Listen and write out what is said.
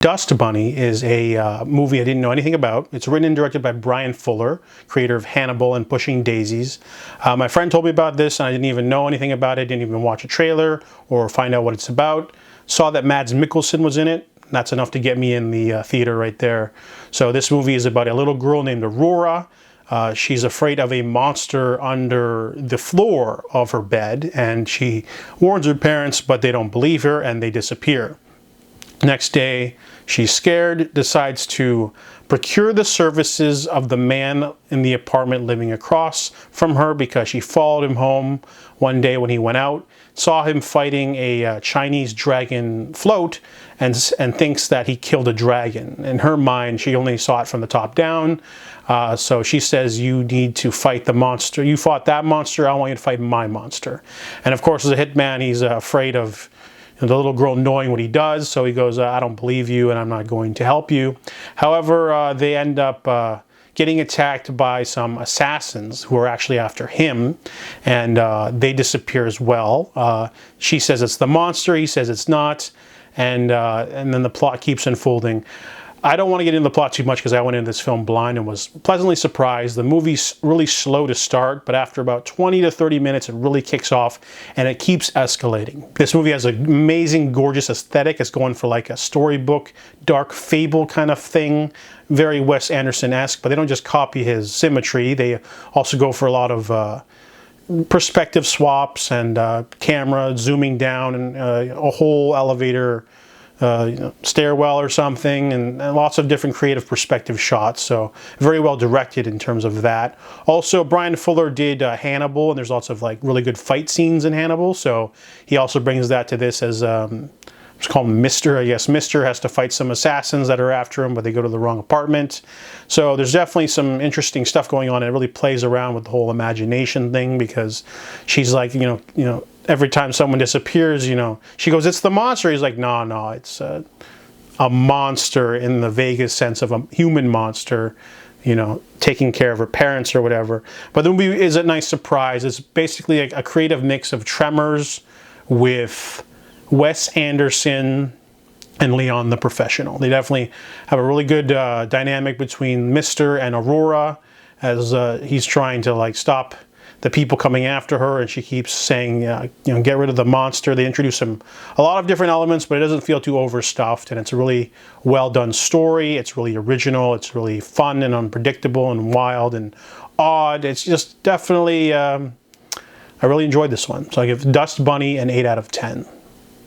Dust Bunny is a movie I didn't know anything about. It's written and directed by Bryan Fuller, creator of Hannibal and Pushing Daisies. My friend told me about this and I didn't even know anything about it, didn't even watch a trailer or find out what it's about. Saw that Mads Mikkelsen was in it. That's enough to get me in the theater right there. So this movie is about a little girl named Aurora. She's afraid of a monster under the floor of her bed, and she warns her parents, but they don't believe her and they disappear. Next day, she's scared, decides to procure the services of the man in the apartment living across from her because she followed him home one day when he went out, saw him fighting a Chinese dragon float, and thinks that he killed a dragon. In her mind, she only saw it from the top down, so she says, you need to fight the monster. You fought that monster, I want you to fight my monster. And of course, as a hitman, he's afraid of the little girl knowing what he does, so he goes, I don't believe you and I'm not going to help you. However, they end up getting attacked by some assassins who are actually after him, and they disappear as well. She says it's the monster, he says it's not, and then the plot keeps unfolding. I don't want to get into the plot too much because I went into this film blind and was pleasantly surprised. The movie's really slow to start, but after about 20 to 30 minutes, it really kicks off and it keeps escalating. This movie has an amazing, gorgeous aesthetic. It's going for like a storybook, dark fable kind of thing, very Wes Anderson-esque, but they don't just copy his symmetry. They also go for a lot of perspective swaps and camera zooming down and a whole elevator stairwell or something, and lots of different creative perspective shots, so very well directed in terms of that. Also, Bryan Fuller did Hannibal, and there's lots of like really good fight scenes in Hannibal, so he also brings that to this as it's called Mr. I guess Mr. has to fight some assassins that are after him, but they go to the wrong apartment. So there's definitely some interesting stuff going on, and it really plays around with the whole imagination thing, because she's like, you know, every time someone disappears, she goes, it's the monster. He's like, no, it's a monster in the vaguest sense of a human monster, taking care of her parents or whatever. But the movie is a nice surprise. It's basically a creative mix of Tremors with Wes Anderson and Leon the Professional. They definitely have a really good dynamic between Mr. and Aurora as he's trying to like stop the people coming after her, and she keeps saying, get rid of the monster. They introduce him a lot of different elements, but it doesn't feel too overstuffed, and it's a really well done story. It's really original. It's really fun and unpredictable and wild and odd. It's just definitely, I really enjoyed this one. So I give Dust Bunny an 8 out of 10.